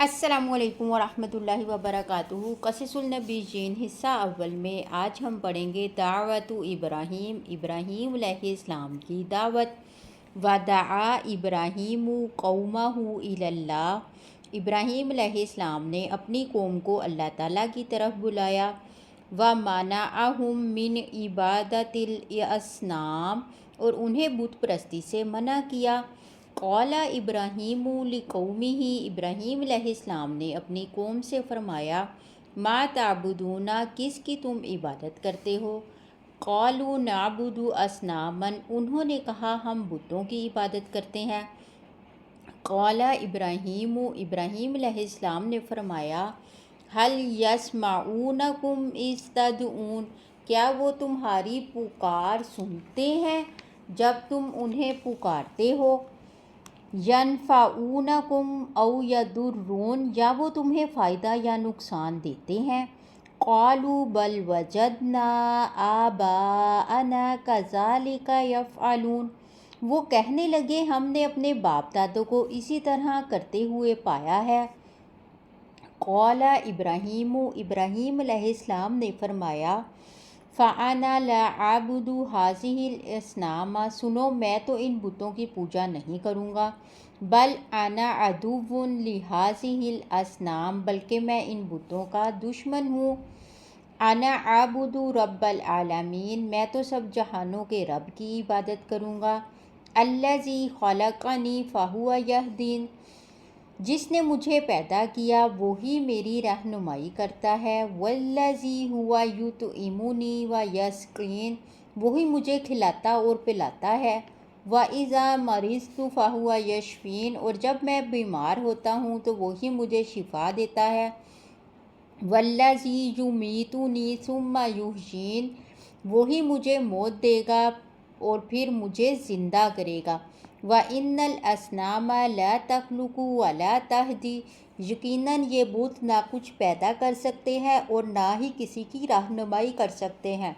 अस्सलामु अलैकुम वरहमतुल्लाहि वबरकातुहू। क़ससुल नबीय्यीन हिस्सा अव्वल में आज हम पढ़ेंगे दावतु इब्राहीम, इब्राहीम अलैहिस्सलाम की दावत। वदआ इब्राहीमु कौमहु इलल्लाह, इब्राहीम अलैहिस्सलाम ने अपनी कौम को अल्लाह ताला की तरफ बुलाया। व मनाअहुम मिन इबादतिल असनाम, और उन्हें बुत परस्ती से मना किया। क़ाला इब्राहीमु लिक़ौमिही, इब्राहीम अलैहिस्सलाम ने अपनी कौम से फरमाया, मा ताबुदूना, किस की तुम इबादत करते हो। क़ालू नाबुदु असनामन, उन्होंने कहा हम बुतों की इबादत करते हैं। क़ाला इब्राहीमु, इब्राहीम अलैहिस्सलाम ने फरमाया, हल यस्माऊनकुम इज़ तदऊन, क्या वो तुम्हारी पुकार सुनते हैं जब तुम उन्हें पुकारते हो। यनफ़ाऊनकुम औ यदुर्रून, या वो तुम्हें फ़ायदा या नुकसान देते हैं। क़ालू बल वजदना आबाअना कज़ालिका यफ़अलून, वो कहने लगे हमने अपने बाप दादों को इसी तरह करते हुए पाया है। क़ाला इब्राहीमु, इब्राहीम अलैहिस्सलाम ने फरमाया, फ़अना ला आबुदु हाज़िहिल असनामा, सुनो मैं तो इन बुतों की पूजा नहीं करूँगा। बल अना अदुव्वुन लिहाज़िहिल असनाम, बल्कि मैं इन बुतों का दुश्मन हूँ। अना आबुदु रब्बल आलमीन, मैं तो सब जहानों के रब की इबादत करूँगा। अल्लज़ी ख़लक़नी फ़हुव यहदीन, जिसने मुझे पैदा किया वही मेरी रहनुमाई करता है। वल्लज़ी हुवा युतइमुनी व यस्क़ीन, वही मुझे खिलाता और पिलाता है। व इज़ा मरिज़्तु फ़हुव यशफ़ीन, और जब मैं बीमार होता हूँ तो वही मुझे शिफ़ा देता है। वल्लज़ी युमीतुनी सुम्मा युहयीन, वही मुझे मौत देगा और फिर मुझे ज़िंदा करेगा। व इन्नल असनामा ला तख़लुक़ु व ला तहदी, यकीनन ये बुत ना कुछ पैदा कर सकते हैं और ना ही किसी की रहनुमाई कर सकते हैं।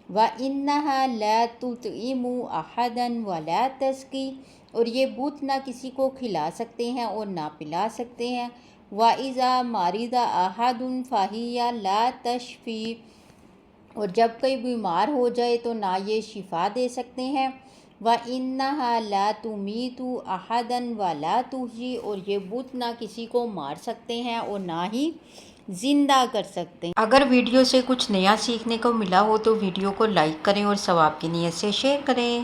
व इन्नहा ला तुतइमु अहदन व ला तस्की, और ये बुत ना किसी को खिला सकते हैं और ना पिला सकते हैं। व इज़ा मारिदा अहदुन फ़हिया ला तशफ़ी, और जब कोई बीमार हो जाए तो ना ये शिफा दे सकते हैं। व इन्नहा ला तुमीतु अहदन व ला तुहयी, और ये बुत ना किसी को मार सकते हैं और ना ही ज़िंदा कर सकते हैं। अगर वीडियो से कुछ नया सीखने को मिला हो तो वीडियो को लाइक करें और सवाब की नीयत से शेयर करें।